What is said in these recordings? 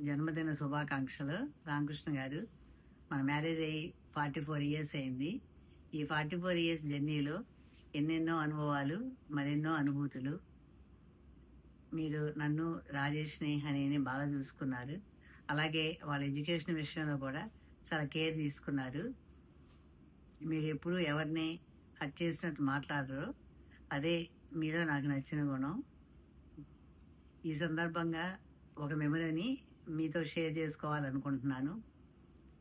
జన్మదిన శుభాకాంక్షలు. రామకృష్ణ గారు, మన మ్యారేజ్ అయ్యి 44 ఇయర్స్ అయింది. ఈ 44 ఇయర్స్ జర్నీలో ఎన్నెన్నో అనుభవాలు, మరెన్నో అనుభూతులు. మీరు నన్ను, రాజేష్ని, హనీని బాగా చూసుకున్నారు. అలాగే వాళ్ళ ఎడ్యుకేషన్ విషయంలో కూడా చాలా కేర్ తీసుకున్నారు. మీరు ఎప్పుడు ఎవరిని హర్ట్ చేసినట్టు మాట్లాడరు. అదే మీలో నాకు నచ్చిన గుణం. ఈ సందర్భంగా ఒక మెమరీని మీతో షేర్ చేసుకోవాలనుకుంటున్నాను.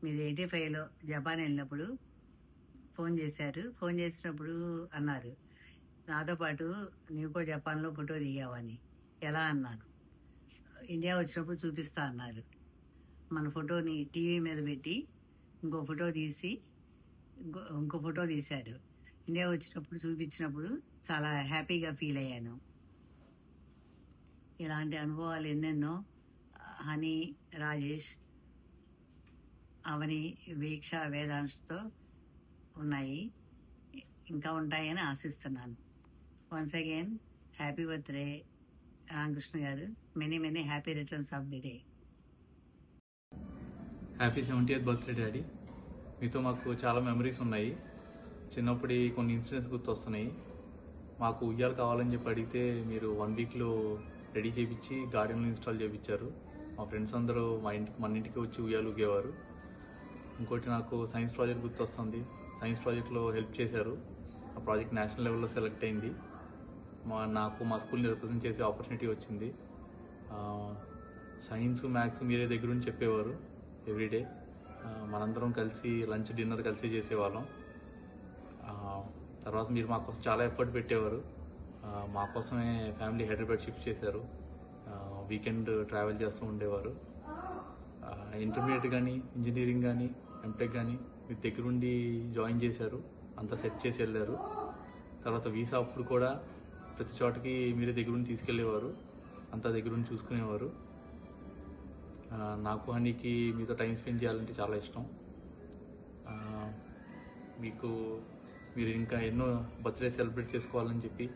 మీరు 85లో జపాన్ వెళ్ళినప్పుడు ఫోన్ చేశారు. ఫోన్ చేసినప్పుడు అన్నారు, నాతో పాటు నీవు కూడా జపాన్లో ఫోటో దిగావని. ఎలా అన్నాను. ఇండియా వచ్చినప్పుడు చూపిస్తా అన్నారు. మన ఫోటోని టీవీ మీద పెట్టి ఇంకో ఫోటో తీశారు. ఇండియా వచ్చినప్పుడు చూపించినప్పుడు చాలా హ్యాపీగా ఫీల్ అయ్యాను. ఇలాంటి అనుభవాలు ఎన్నెన్నో హనీ, రాజేష్, అవని, వీక్ష, వేదాంశ్తో ఉన్నాయి, ఇంకా ఉంటాయని ఆశిస్తున్నాను. Once again happy birthday Ramakrishna garu. Many many happy returns of the day. Happy 70th birthday daddy. మీతో మాకు చాలా మెమరీస్ ఉన్నాయి. చిన్నప్పుడు కొన్ని ఇన్సిడెంట్స్ గుర్తొస్తున్నాయి. మాకు ఉయ్యాలు కావాలని చెప్పి అడిగితే మీరు 1 వీక్లో రెడీ చేయించి గార్డెన్లో ఇన్స్టాల్ చేయించారు. మా ఫ్రెండ్స్ అందరూ మన ఇంటికి వచ్చి ఉయ్యాలు ఊగేవారు. ఇంకోటి నాకు సైన్స్ ప్రాజెక్ట్ గుర్తొస్తుంది. సైన్స్ ప్రాజెక్ట్లో హెల్ప్ చేశారు. ఆ ప్రాజెక్ట్ నేషనల్ లెవెల్లో సెలెక్ట్ అయింది. నాకు మా స్కూల్ని రిప్రజెంట్ చేసే ఆపర్చునిటీ వచ్చింది. సైన్స్, మ్యాథ్స్ మీరే దగ్గర నుంచి చెప్పేవారు ఎవ్రీడే. మనందరం కలిసి లంచ్, డిన్నర్ కలిసి చేసేవాళ్ళం. తర్వాత మీరు మా కోసం చాలా ఎఫర్ట్ పెట్టేవారు. మా కోసమే ఫ్యామిలీ హైదరాబాద్ షిఫ్ట్ చేశారు. వీకెండ్ ట్రావెల్ చేస్తూ ఉండేవారు. ఇంటర్మీడియట్ కానీ, ఇంజనీరింగ్ కానీ, ఎంటెక్ కానీ మీ దగ్గరుండి జాయిన్ చేశారు. అంతా సెట్ చేసి వెళ్ళారు. తర్వాత వీసా అప్పుడు కూడా ప్రతి చోటకి మీరే దగ్గరుండి తీసుకెళ్ళేవారు. అంతా దగ్గరుండి చూసుకునేవారు. నాకు హనీకి మీతో టైం స్పెండ్ చేయాలంటే చాలా ఇష్టం. మీరు ఇంకా ఎన్నో బర్త్డే సెలబ్రేట్ చేసుకోవాలని చెప్పి,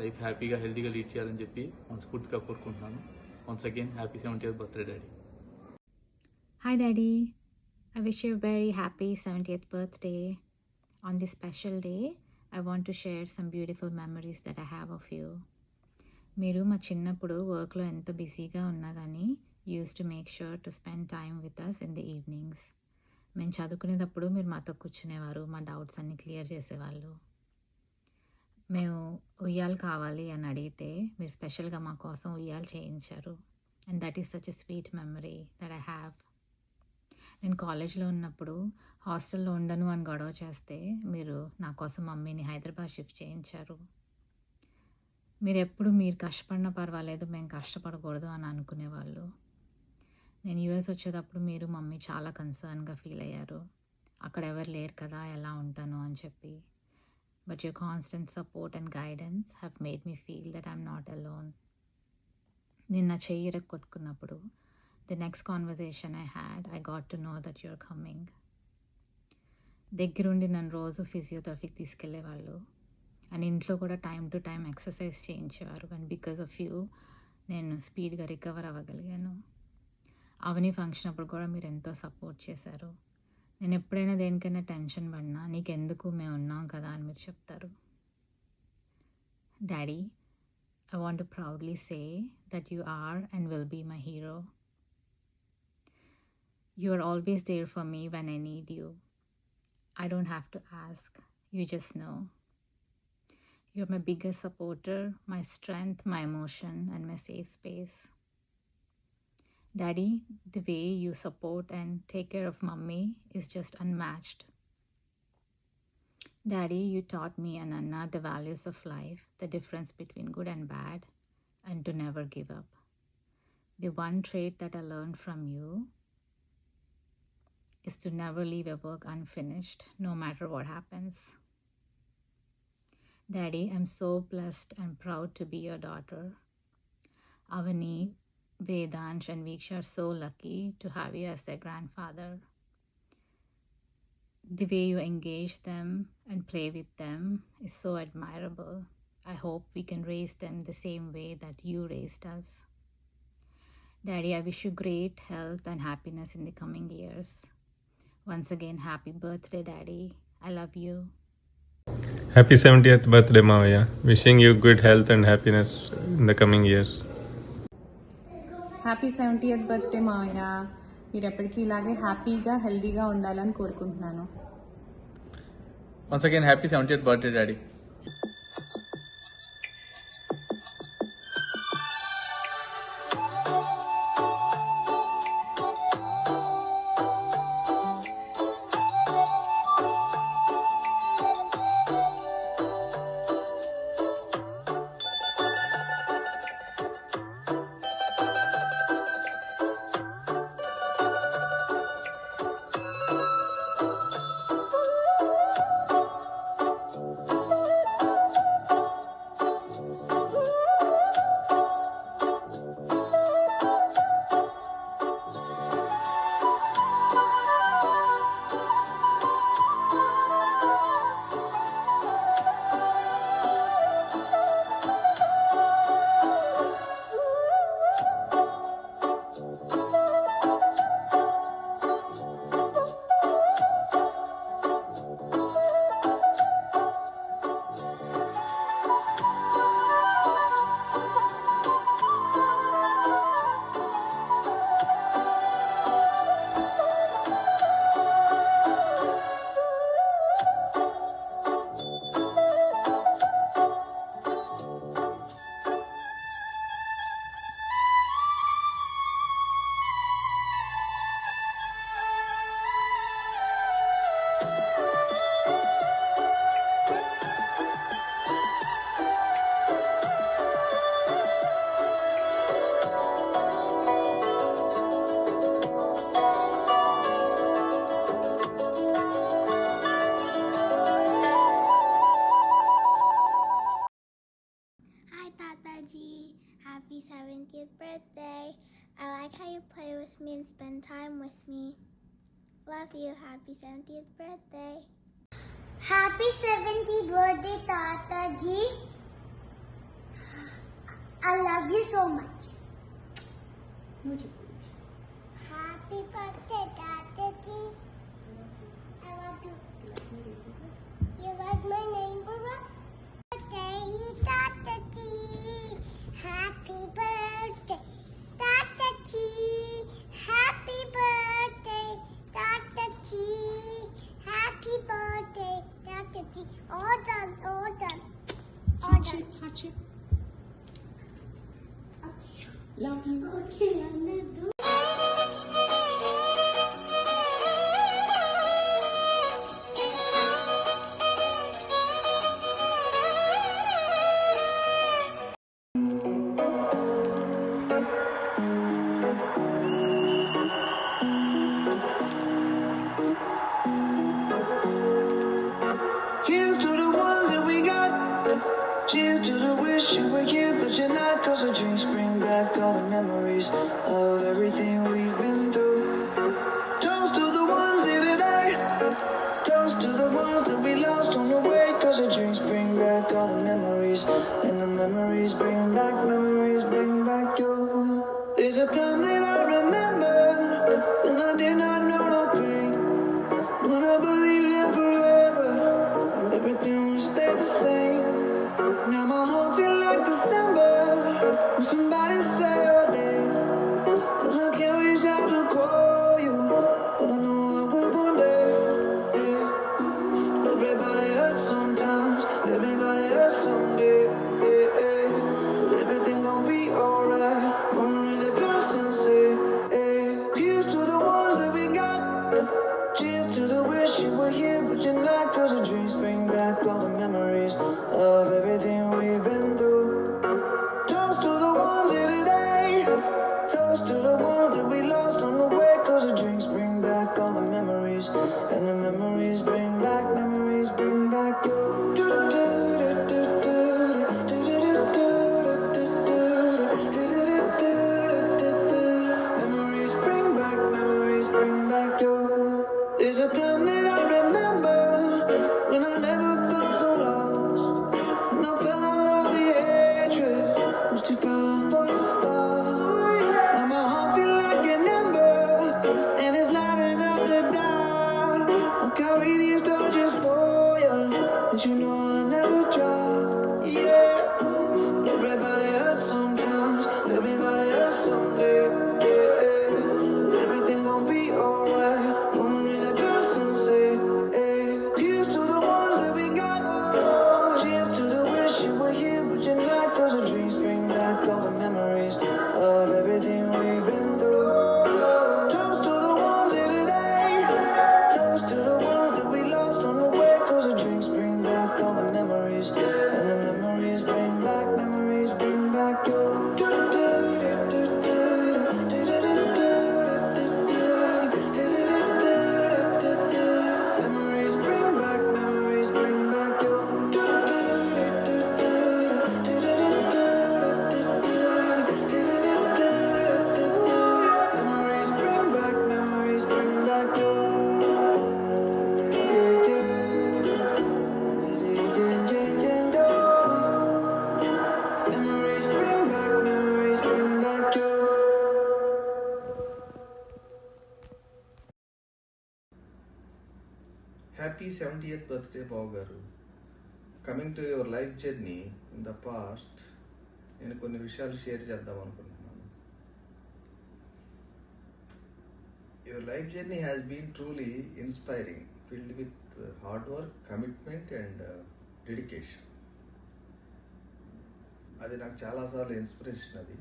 లైఫ్ హ్యాపీగా, హెల్తీగా లీడ్ చేయాలని చెప్పి మనస్ఫూర్తిగా కోరుకుంటున్నాను. Once again happy 70th birthday daddy. Hi Daddy, I wish you a very happy 70th birthday. On this special day, I want to share some beautiful memories that I have of you. మీరు మా చిన్నప్పుడు వర్క్లో ఎంత బిజీగా ఉన్నా కానీ used to make sure to spend time with us in the evenings. మేము చదువుకునేటప్పుడు మీరు మాతో కూర్చునేవారు, మా డౌట్స్ అన్నీ క్లియర్ చేసేవాళ్ళు. మేము ఉయ్యాలు కావాలి అని అడిగితే మీరు స్పెషల్గా మా కోసం ఉయ్యాలు చేయించారు. And that is such a sweet memory that I have. నేను కాలేజ్లో ఉన్నప్పుడు హాస్టల్లో ఉండను అని గొడవ చేస్తే మీరు నా కోసం మమ్మీని హైదరాబాద్ షిఫ్ట్ చేయించారు. మీరు కష్టపడినా పర్వాలేదు, మేము కష్టపడకూడదు అని అనుకునేవాళ్ళు. నేను యూఎస్ వచ్చేటప్పుడు మీరు మమ్మీ చాలా కన్సర్న్గా ఫీల్ అయ్యారు. అక్కడ ఎవరు లేరు కదా, ఎలా ఉంటాను అని చెప్పి. But your constant support and guidance have made me feel that I'm not alone. నేను నా చెయ్యి కొట్టుకున్నప్పుడు the next conversation I had, I got to know that your coming. దగ్గరుండి నన్ను రోజు ఫిజియోథెరపీకి తీసుకెళ్లేవాళ్ళు. అండ్ ఇంట్లో కూడా టైం టు టైం ఎక్సర్సైజ్ చేయించేవారు. అండ్ బికాస్ ఆఫ్ యూ నేను స్పీడ్గా రికవర్ అవ్వగలిగాను. అవని ఫంక్షన్ అప్పుడు కూడా మీరు ఎంతో సపోర్ట్ చేశారు. నేను ఎప్పుడైనా దేనికైనా టెన్షన్ పడినా నీకెందుకు, మేము ఉన్నాం కదా అని మీరు చెప్తారు. Daddy, I want to proudly say that you are and will be my hero. You are always there for me when I need you. I don't have to ask, you just know. You're my biggest supporter, my strength, my emotion, and my safe space. Daddy, the way you support and take care of Mummy is just unmatched. Daddy, you taught me and Anna the values of life, the difference between good and bad, and to never give up. The one trait that I learned from you is to never leave a work unfinished, no matter what happens. Daddy, I'm so blessed and proud to be your daughter. Avani, Vedansh and Veeksha are so lucky to have you as their grandfather. The way you engage them and play with them is so admirable. I hope we can raise them the same way that you raised us. Daddy, I wish you great health and happiness in the coming years. Once again, happy birthday, Daddy. I love you. Happy 70th birthday, Mavaya. Wishing you good health and happiness in the coming years. Happy 70th birthday మావయ్య. మీరు ఎప్పటికీ ఇలాగే హ్యాపీగా హెల్దీగా ఉండాలని కోరుకుంటున్నాను. Once again happy 70th birthday daddy. Hi Tataji, happy 70th birthday. I like how you play with me and spend time with me. Love you, happy 70th birthday. Happy 70th birthday, Tataji. I love you so much. Happy birthday, Tataji. I love you. You like my neighbor? Birthday, Tataji. Happy birthday, Tataji. Happy birthday, Tataji. Happy birthday, Tataji. All done, all done. All done. Hardship. Love you. Okay, I'm gonna do. Here's to the ones that we got. Cheers to the wish you were here, but you're not. 'Cause the drinks bring back all the memories of everything. Happy 70th birthday Babu garu. Coming to your life journey in the past, నేను కొన్ని విషయాలు share చేద్దాం అనుకుంటున్నాను. Your life journey has been truly inspiring, filled with hard work, commitment and dedication. అది నాకు చాలాసార్లు inspiration. అది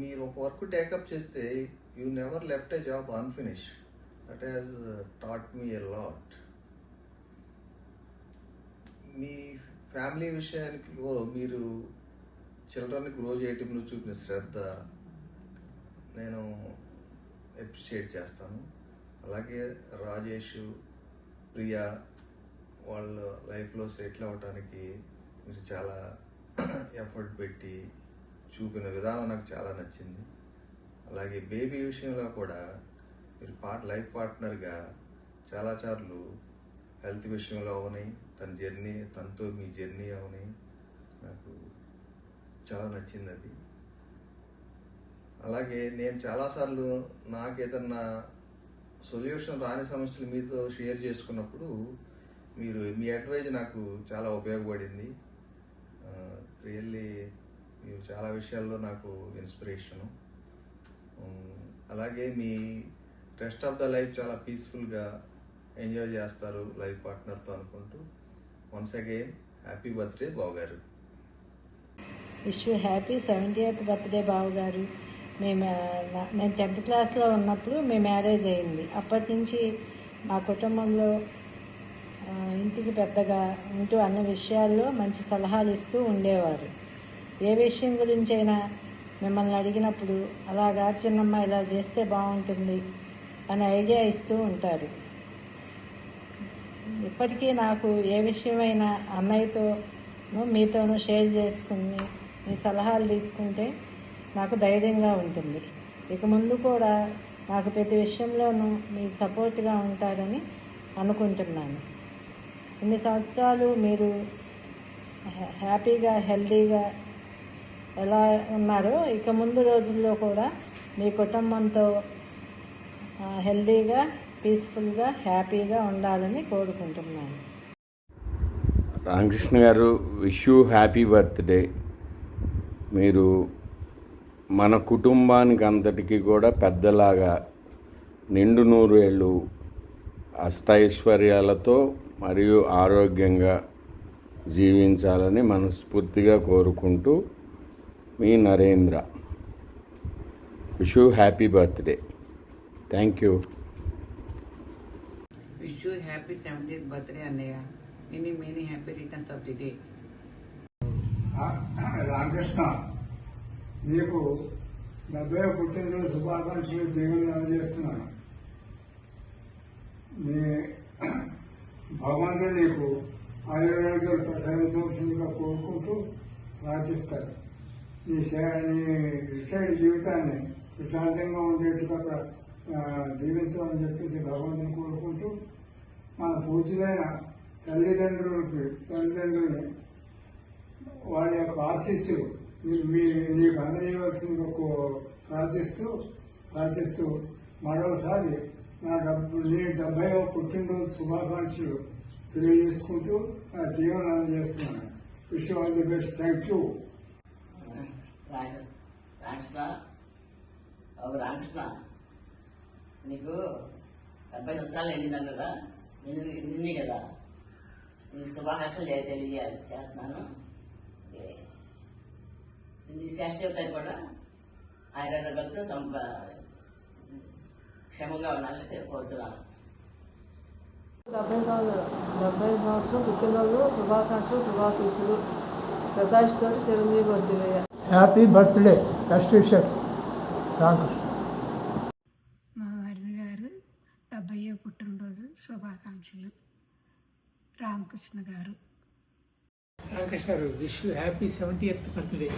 మీరు ఒక వర్క్ టేకప్ చేస్తే you never left a job unfinished. That has taught me a lot. మీ ఫ్యామిలీ విషయానికి మీరు చిల్డ్రన్ని గ్రో చేయటంలో చూపిన శ్రద్ధ నేను అప్రిషియేట్ చేస్తాను. అలాగే రాజేష్, ప్రియా వాళ్ళ లైఫ్లో సెటిల్ అవ్వటానికి మీరు చాలా ఎఫర్ట్ పెట్టి చూపిన విధానం నాకు చాలా నచ్చింది. అలాగే బేబీ విషయంలో కూడా మీరు లైఫ్ పార్ట్నర్గా చాలాసార్లు హెల్త్ విషయంలో అవని, తనతో మీ జర్నీ అవని నాకు చాలా నచ్చింది అది. అలాగే నేను చాలాసార్లు నాకు ఏదన్నా సొల్యూషన్ రాని సమస్యలు మీతో షేర్ చేసుకున్నప్పుడు మీ అడ్వైజ్ నాకు చాలా ఉపయోగపడింది. రియల్లీ మీరు చాలా విషయాల్లో నాకు ఇన్స్పిరేషను. అలాగే me rest of the life చాలా పీస్ఫుల్గా ఎంజాయ్ చేస్తారు లైఫ్ పార్ట్నర్తో అనుకుంటూ వన్స్ అగైన్ హ్యాపీ బర్త్డే బావగారు. Wish you happy 70th birthday బావగారు. నేను 10th క్లాస్లో ఉన్నప్పుడు మీ మ్యారేజ్ అయింది. అప్పటి నుంచి మా కుటుంబంలో ఇంటికి పెద్దగా ఉంటూ అన్ని విషయాల్లో మంచి సలహాలు ఇస్తూ ఉండేవారు. ఏ విషయం గురించైనా మిమ్మల్ని అడిగినప్పుడు అలాగా చిన్నమ్మ ఇలా చేస్తే బాగుంటుంది అని ఐడియా ఇస్తూ ఉంటారు. ఇప్పటికీ నాకు ఏ విషయమైనా అన్నయ్యతోనూ మీతోనూ షేర్ చేసుకుని మీ సలహాలు తీసుకుంటే నాకు ధైర్యంగా ఉంటుంది. ఇక ముందు కూడా నాకు ప్రతి విషయంలోనూ మీకు సపోర్ట్గా ఉంటారని అనుకుంటున్నాను. ఇన్ని సంవత్సరాలు మీరు హ్యాపీగా హెల్తీగా ఎలా ఉన్నారో ఇక ముందు రోజుల్లో కూడా మీ కుటుంబంతో హెల్తీగా పీస్ఫుల్గా హ్యాపీగా ఉండాలని కోరుకుంటున్నాను. రామకృష్ణ గారు, విష్ యూ హ్యాపీ బర్త్డే. మీరు మన కుటుంబానికి అంతటికీ కూడా పెద్దలాగా నిండు నూరేళ్ళు అష్టైశ్వర్యాలతో మరియు ఆరోగ్యంగా జీవించాలని మనస్ఫూర్తిగా కోరుకుంటూ మీ Narendra. Wish you happy birthday. Thank you. Wish you happy 70th birthday అన్నయ్య. Many happy returns of the day. Ramakrishna, నీకు 70వ పుట్టినరోజు శుభాకాంక్షలు దేవుని అందజేస్తున్నాను. నీ భగవంతుడు నీకు ఆయుర్వేదాలు ప్రసాదించవలసిందిగా కోరుకుంటూ ప్రార్థిస్తారు. నీ రిటైర్డ్ జీవితాన్ని ప్రశాంతంగా ఉండేట్టుగా దీవించమని చెప్పేసి భగవంతుని కోరుకుంటూ మన పూజ్యులైన తల్లిదండ్రులని వారి యొక్క ఆశీస్సులు నీకు అందజేయవలసిందిగా ప్రార్థిస్తూ మరోసారి నీ 70వ పుట్టినరోజు శుభాకాంక్షలు తెలియజేసుకుంటూ నా జీవనం అందజేస్తున్నాను. Wish you all the best. Thank you. Ramakrishna, నీకు 70 సంవత్సరాలు ఎండిందని కదా, నిన్నే కదా, నీకు శుభాకాంక్షలు తెలియజేయాలి చేస్తున్నాను. నీ శాశ్వత కూడా ఆయుర్వేదంతో క్షేమంగా ఉండాలని కోరుతున్నాను. 70 సంవత్సరం పుట్టినరోజు శుభాకాంక్షలు, శుభాశీస్సులు. శతాయుష్తో చిరంజీవి వర్ధిల్లయ్య. Happy birthday. Best wishes. Ramakrishna. మా వారి గారు 70వ పుట్టినరోజు శుభాకాంక్షలు. రామకృష్ణ గారు. రామకృష్ణ గారు, wish you happy 70th birthday.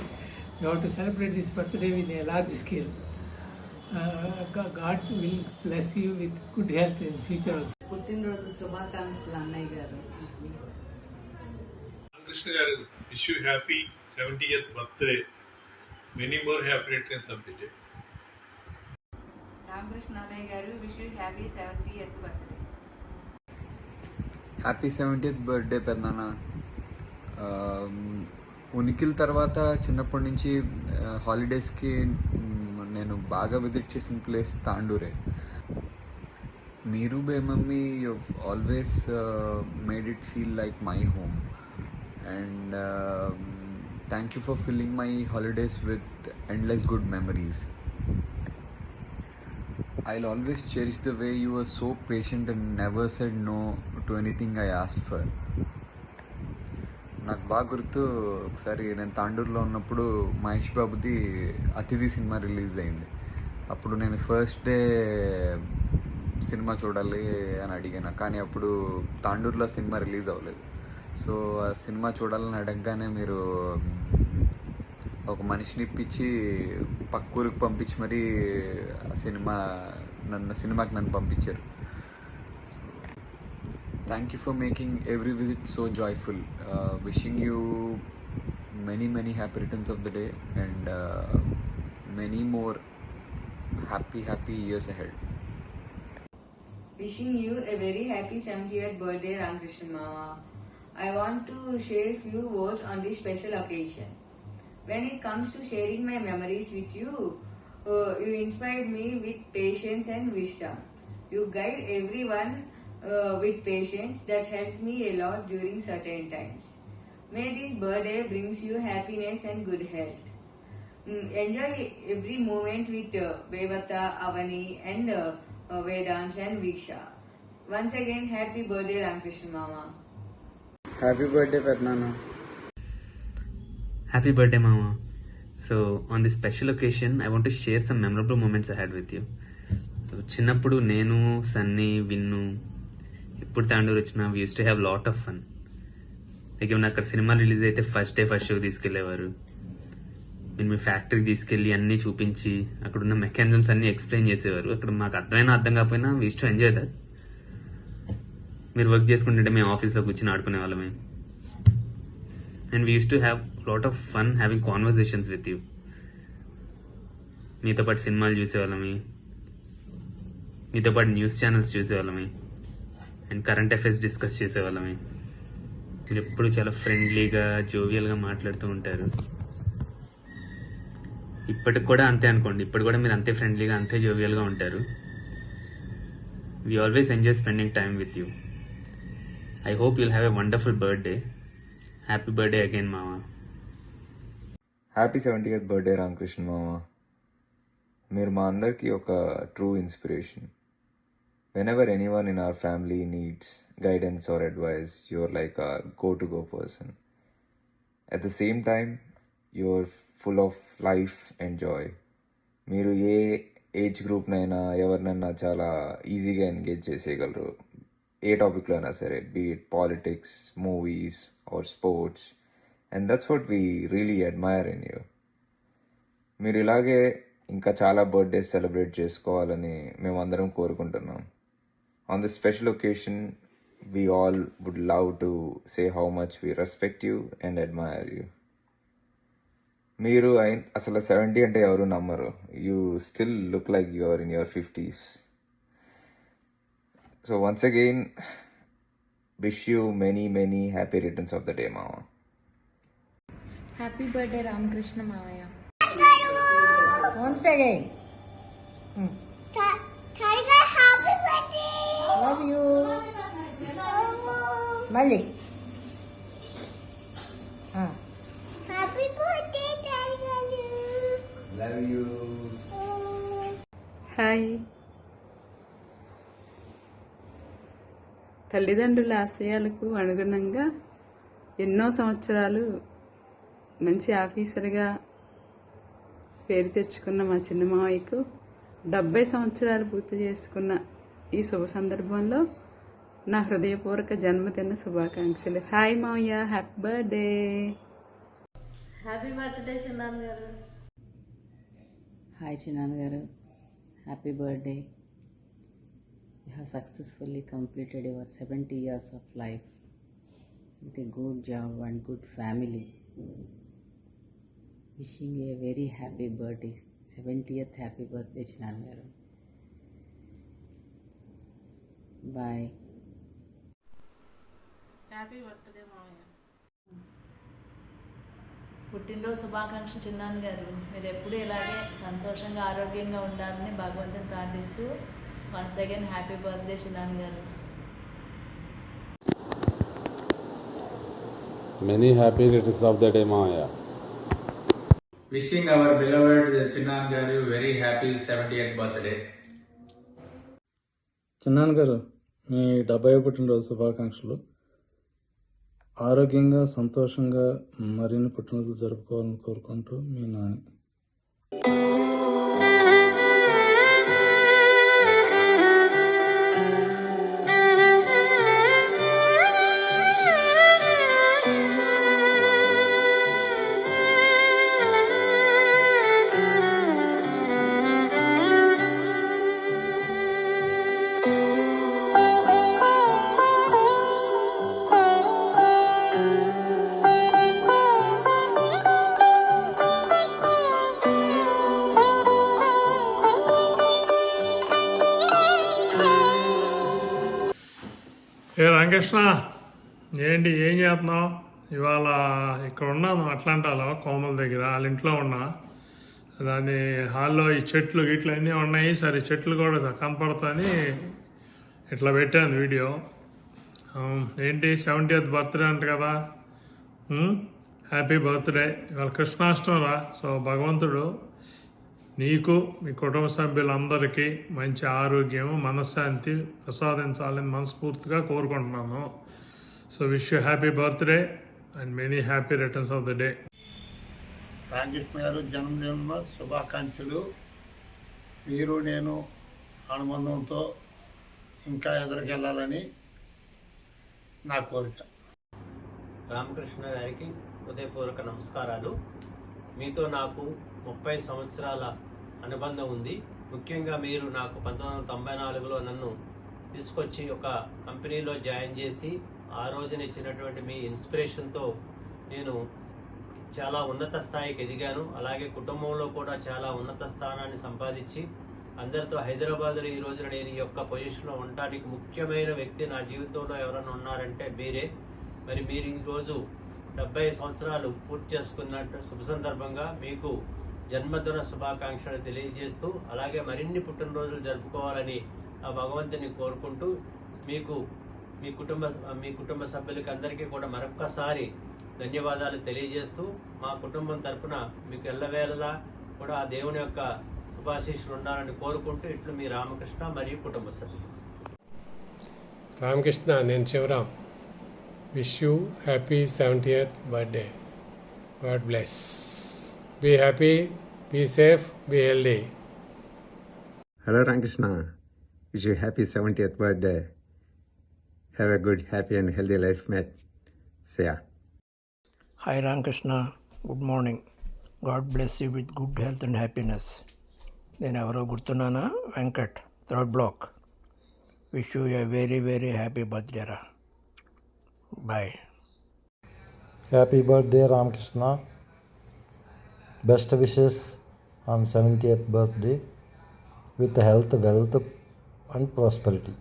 You have to celebrate this birthday with a large scale. God will bless you with good health in future. పుట్టినరోజు శుభాకాంక్షలు అన్నయ్య గారు. రామకృష్ణ గారు, wish you happy 70th birthday. Many more happy returns of the day. Ramakrishna అన్నయ్య గారు wish you happy 70th birthday. Happy 70th birthday పెద్దనాన్న. ఉనికిల తర్వాత చిన్నప్పటి నుంచి హాలిడేస్కి నేను బాగా విజిట్ చేసిన ప్లేస్ తాండూరే. మీరు బే mummy you always made it feel like my home and thank you for filling my holidays with endless good memories. I'll always cherish the way you were so patient and never said no to anything I asked for. నాకు బాగా గుర్తు, ఒకసారి నేను తాండూరులో ఉన్నప్పుడు మహేష్ బాబుది అతిథి cinema release అయింది. అప్పుడు నేను ఫస్ట్ డే సినిమా చూడాలి అని అడిగాను, కానీ అప్పుడు తాండూరులో సినిమా రిలీజ్ అవ్వలేదు. సో ఆ సినిమా చూడాలని అడగగానే మీరు ఒక మనిషిని ఇప్పించి పక్కూరికి పంపించి మరీ సినిమాకి నన్ను పంపించారు. So thank you for making every visit so joyful. Wishing you many happy returns of the day and many more happy years ahead. Wishing you a very happy 70th birthday, Ramkrishna Mama. I want to share few words on this special occasion. When it comes to sharing my memories with you, you inspired me with patience and wisdom. You guide everyone with patience that helped me a lot during certain times. May this birthday brings you happiness and good health. Enjoy every moment with Bevata, Avani and Vedant and Viksha. Once again, happy birthday, Ramkrishna Mama. Happy birthday పెద్దనాన్న. Happy birthday, Mama. So, on this special occasion, I want to share some memorable moments I had with you. So, చిన్నప్పుడు నేను, సన్నీ, విన్ను ఎప్పుడు తాండూరు వచ్చినా we used to have lot of fun. Like ఏమన్నా అక్కడ cinema release అయితే first షోకి తీసుకెళ్లేవారు. నేను మీ ఫ్యాక్టరీకి తీసుకెళ్ళి అన్నీ చూపించి అక్కడున్న మెకానిజమ్స్ అన్నీ ఎక్స్ప్లెయిన్ చేసేవారు. అక్కడ మాకు అర్థం కాకపోయినా we used to enjoy that. మీరు వర్క్ చేసుకుంటుంటే మేము ఆఫీస్లో కూర్చొని ఆడుకునే వాళ్ళమే. And we used to have a lot of fun having conversations with you. మీతో పాటు సినిమాలు చూసేవాళ్ళమి, మీతో పాటు న్యూస్ ఛానల్స్ చూసేవాళ్ళమి అండ్ కరెంట్ అఫైర్స్ డిస్కస్ చేసేవాళ్ళమి. మీరు ఎప్పుడు చాలా ఫ్రెండ్లీగా జోవియల్గా మాట్లాడుతూ ఉంటారు. ఇప్పటికి కూడా అంతే అనుకోండి, ఇప్పుడు కూడా మీరు అంతే ఫ్రెండ్లీగా అంతే జోవియల్గా ఉంటారు. We always enjoy spending time with you. I hope you'll have a wonderful birthday. Happy birthday again, Mama. Happy 70th birthday Ramakrishna మామ. మీరు మా అందరికీ ఒక true inspiration. Whenever anyone in our family needs guidance or advice, you're like our go person. At the same time you're full of life and joy. మీరు ఏ age గ్రూప్నైనా ఎవరినైనా చాలా ఈజీగా ఎంగేజ్ చేసేయగలరు, ఏ టాపిక్లో అయినా సరే, be it politics, movies or sports, and that's what we really admire in you. మీరు ఇలాగే ఇంకా చాలా బర్త్డేస్ సెలబ్రేట్ చేసుకోవాలని మేమందరం కోరుకుంటున్నాం. On this special occasion we all would love to say how much we respect you and admire you. మీరు అసలు 70 అంటే ఎవరు నమ్మరు. You still look like you are in your 50s. So once again, wish you many happy returns of the day, Mama. Happy birthday Ramakrishna మావయ్య. Once again. Kariga, happy birthday! Love you. మళ్ళీ Happy birthday, Kariga. Love you. Hi. తల్లిదండ్రుల ఆశయాలకు అనుగుణంగా ఎన్నో సంవత్సరాలు మంచి ఆఫీసర్గా పేరు తెచ్చుకున్న మా చిన్న మావయ్యకు 70 సంవత్సరాలు పూర్తి చేసుకున్న ఈ శుభ సందర్భంలో నా హృదయపూర్వక జన్మదిన శుభాకాంక్షలు. హాయ్ మావయ్య, హ్యాపీ బర్త్డే. హ్యాపీ బర్త్డే చిన్నాన్న గారు. హాయ్ చిన్నాన్న గారు, happy birthday. You have successfully completed your 70 years of life with a good job and good family. Wishing you a very happy birthday, 70th happy birthday, Chinnan garu. Bye. Happy birthday మామయ్య. పుట్టినరోజు శుభాకాంక్షలు చిన్నాన్న గారు. మీరు ఎప్పుడూ ఇలాగే సంతోషంగా ఆరోగ్యంగా ఉండాలని భగవంతుని ప్రార్థిస్తూ వన్స్ అగైన్ హ్యాపీ బర్త్డే చిన్నాన్న గారు. Many happy returns of the day, Maya. Wishing our beloved Chinnan Garu very happy 70th birthday. చిన్నాన్న గారు, మీ 70వ పుట్టినరోజు శుభాకాంక్షలు. ఆరోగ్యంగా సంతోషంగా మరిన్ని పుట్టినరోజులు జరుపుకోవాలని కోరుకుంటూ మీ నాని. ఏ రామకృష్ణ, ఏంటి ఏం చేస్తున్నావు? ఇవాళ ఇక్కడ ఉన్నాను అట్లాంటాలో కోమల దగ్గర, వాళ్ళ ఇంట్లో ఉన్నా. దాని హాల్లో ఈ చెట్లు గిట్లు అన్నీ ఉన్నాయి. సరే చెట్లు కూడా కనపడుతుంది, ఇట్లా పెట్టాను వీడియో. ఏంటి 70th బర్త్డే అంట కదా? Happy birthday. ఇవాళ కృష్ణాష్టమి రా. సో భగవంతుడు నీకు మీ కుటుంబ సభ్యులందరికీ మంచి ఆరోగ్యం మనశ్శాంతి ప్రసాదించాలని మనస్ఫూర్తిగా కోరుకుంటున్నాను. So wish you happy birthday and many happy returns of the day. Ramakrishna గారు జన్మదిన శుభాకాంక్షలు. మీరు నేను అనుబంధంతో ఇంకా ఎదురుకెళ్ళాలని నా కోరిక. రామకృష్ణ గారికి హృదయపూర్వక నమస్కారాలు. మీతో నాకు 30 సంవత్సరాల అనుబంధం ఉంది. ముఖ్యంగా మీరు నాకు 1994లో నన్ను తీసుకొచ్చి ఒక కంపెనీలో జాయిన్ చేసి ఆ రోజున ఇచ్చినటువంటి మీ ఇన్స్పిరేషన్తో నేను చాలా ఉన్నత స్థాయికి ఎదిగాను. అలాగే కుటుంబంలో కూడా చాలా ఉన్నత స్థానాన్ని సంపాదించి అందరితో హైదరాబాద్లో ఈ రోజున నేను ఈ యొక్క పొజిషన్లో ఉండటానికి ముఖ్యమైన వ్యక్తి నా జీవితంలో ఎవరైనా ఉన్నారంటే మీరే. మరి మీరు ఈరోజు 70 సంవత్సరాలు పూర్తి చేసుకున్నట్టు శుభ సందర్భంగా మీకు జన్మదిన శుభాకాంక్షలు తెలియజేస్తూ అలాగే మరిన్ని పుట్టినరోజులు జరుపుకోవాలని ఆ భగవంతుని కోరుకుంటూ మీకు మీ కుటుంబ సభ్యులకి అందరికీ కూడా మరొక్కసారి ధన్యవాదాలు తెలియజేస్తూ మా కుటుంబం తరఫున మీకు ఎల్లవేళలా కూడా ఆ దేవుని యొక్క శుభాశీస్సులు ఉండాలని కోరుకుంటూ ఇట్లు మీ రామకృష్ణ మరియు కుటుంబ సభ్యులు. రామకృష్ణ, నేను Sivaram. Wish you happy 70th birthday. God bless. Be happy, be safe, be healthy. Hello Ramkrishna. Wish you happy 70th birthday. Have a good, happy and healthy life, mate. See ya. Hi Ramkrishna. Good morning. God bless you with good health and happiness. నేను ఎవరో గుర్తున్నానా? Venkat, 3rd block. Wish you a very, very happy birthday. Bye. Happy birthday Ramkrishna. Best wishes on 70th birthday with health, wealth and prosperity.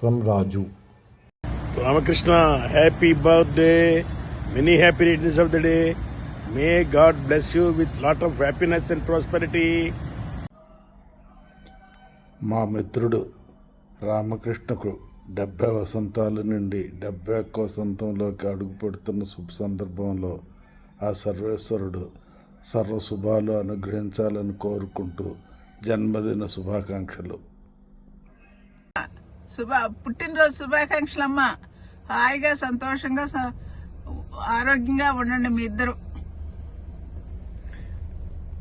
From Raju. Ramakrishna, happy birthday. Many happy returns of the day. May God bless you with lot of happiness and prosperity. మా మిత్రుడు రామకృష్ణకు 70 వసంతాల నుండి 71వ వసంతంలోకి అడుగుపెడుతున్న శుభ సందర్భంలో ఆ సర్వేశ్వరుడు సర్వశుభాలు అనుగ్రహించాలని కోరుకుంటూ జన్మదిన శుభాకాంక్షలు. పుట్టినరోజు శుభాకాంక్షలమ్మా. హాయిగా సంతోషంగా ఆరోగ్యంగా ఉండండి మీ ఇద్దరు.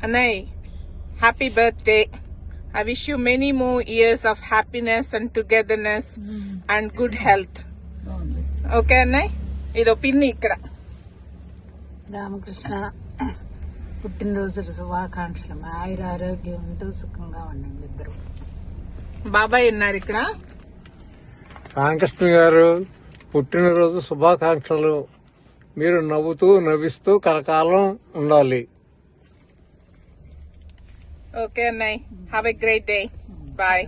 అన్నయ్య, happy birthday. I wish you many more years of happiness and togetherness and good health. Okay, అన్నయ్య? ఇదో పిన్ని ఇక్కడ. రామకృష్ణ, పుట్టినరోజు శుభాకాంక్షలు. ఆయుర ఆరోగ్యంతో సుఖంగా ఉండండి ఇద్దరు. బాబాయ్ ఉన్నారు ఇక్కడ. రామకృష్ణ గారు, పుట్టినరోజు శుభాకాంక్షలు. మీరు నవ్వుతూ నవ్విస్తూ కలకాలం ఉండాలి. Okay, అన్నయ్య. Have a great day. Bye.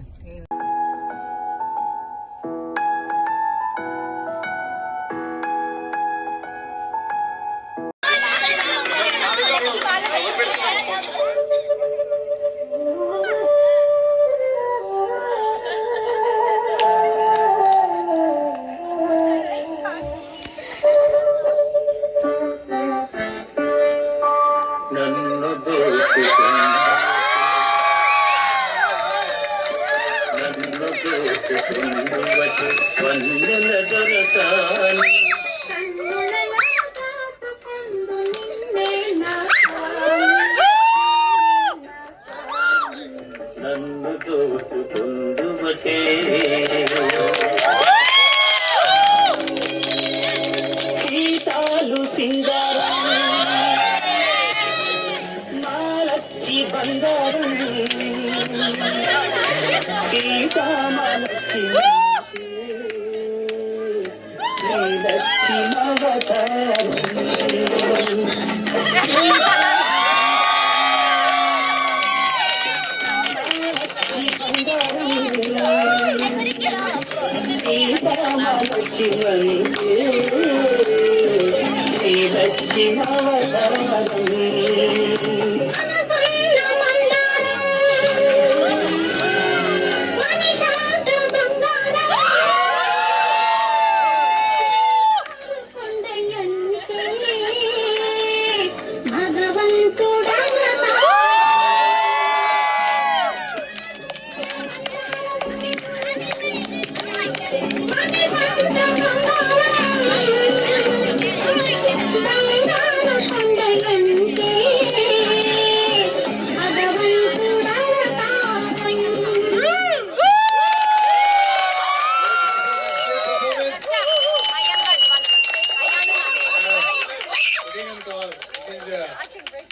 నన్ను దోసుకుందువటే సీతాలు సింగారం మాలచ్చి బంగారం సీతామలచ్చి నీలచ్చి మవతారం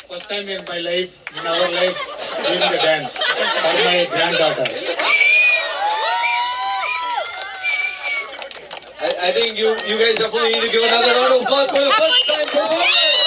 First time in my life, in our life, doing the dance for my granddaughter. I think you guys definitely need to give another round of applause for the first time performance.